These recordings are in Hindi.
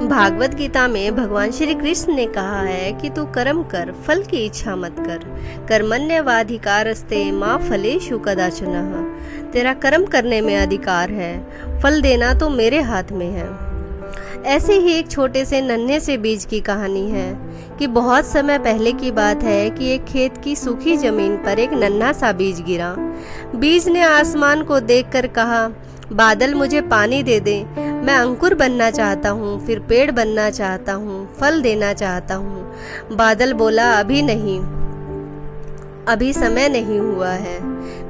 भागवत गीता में भगवान श्री कृष्ण ने कहा है कि तू कर्म कर, फल की इच्छा मत कर। कर्मण्येवाधिकारस्ते माँ फलेषु कदाचन। तेरा कर्म करने में अधिकार है, फल देना तो मेरे हाथ में है। ऐसे ही एक छोटे से नन्हे से बीज की कहानी है कि बहुत समय पहले की बात है कि एक खेत की सूखी जमीन पर एक नन्हा सा बीज गिरा। बीज ने आसमान को देखकर कहा, बादल मुझे पानी दे दे, मैं अंकुर बनना चाहता हूँ, फिर पेड़ बनना चाहता हूँ, फल देना चाहता हूँ। बादल बोला, अभी नहीं, अभी समय नहीं हुआ है।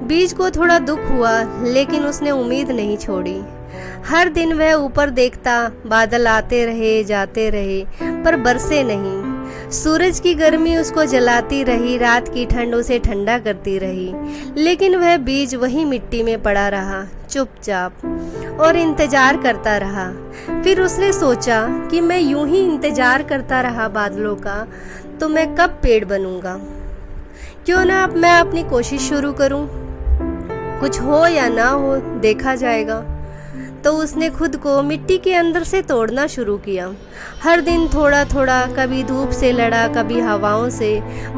बीज को थोड़ा दुख हुआ, लेकिन उसने उम्मीद नहीं छोड़ी। हर दिन वह ऊपर देखता, बादल आते रहे जाते रहे, पर बरसे नहीं। सूरज की गर्मी उसको जलाती रही, रात की ठंड उसे ठंडा करती रही, लेकिन वह बीज वही मिट्टी में पड़ा रहा, चुपचाप, और इंतजार करता रहा। फिर उसने सोचा कि मैं यूं ही इंतजार करता रहा बादलों का, तो मैं कब पेड़ बनूंगा। क्यों ना अब मैं अपनी कोशिश शुरू करूं, कुछ हो या ना हो देखा जाएगा। तो उसने खुद को मिट्टी के अंदर से तोड़ना शुरू किया। हर दिन थोड़ा थोड़ा, कभी धूप से लड़ा, कभी हवाओं से,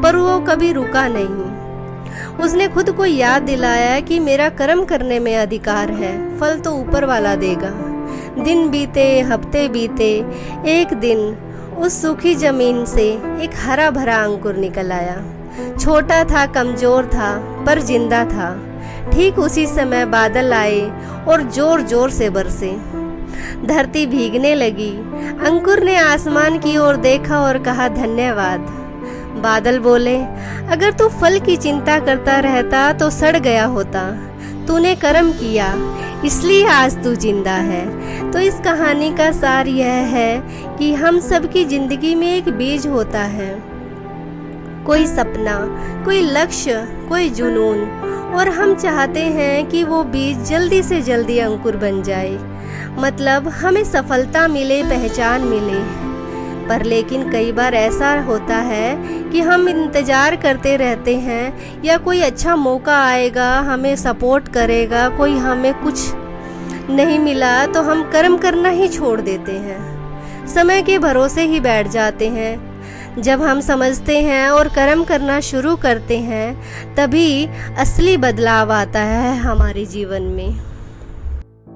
पर वो कभी रुका नहीं। उसने खुद को याद दिलाया कि मेरा कर्म करने में अधिकार है, फल तो ऊपर वाला देगा। दिन बीते, हफ्ते बीते, एक दिन उस सूखी जमीन से एक हरा भरा अंकुर निकल आया। छोटा था, कमजोर था, पर जिंदा था। ठीक उसी समय बादल आए और जोर जोर से बरसे। धरती भीगने लगी। अंकुर ने आसमान की ओर देखा और कहा, धन्यवाद। बादल बोले, अगर तू फल की चिंता करता रहता तो सड़ गया होता। तूने कर्म किया, इसलिए आज तू जिंदा है। तो इस कहानी का सार यह है कि हम सबकी जिंदगी में एक बीज होता है, कोई सपना, कोई लक्ष्य, कोई जुनून, और हम चाहते हैं कि वो बीज जल्दी से जल्दी अंकुर बन जाए, मतलब हमें सफलता मिले, पहचान मिले। पर लेकिन कई बार ऐसा होता है कि हम इंतजार करते रहते हैं, या कोई अच्छा मौका आएगा, हमें सपोर्ट करेगा, कोई हमें कुछ नहीं मिला तो हम कर्म करना ही छोड़ देते हैं, समय के भरोसे ही बैठ जाते हैं। जब हम समझते हैं और कर्म करना शुरू करते हैं, तभी असली बदलाव आता है हमारे जीवन में।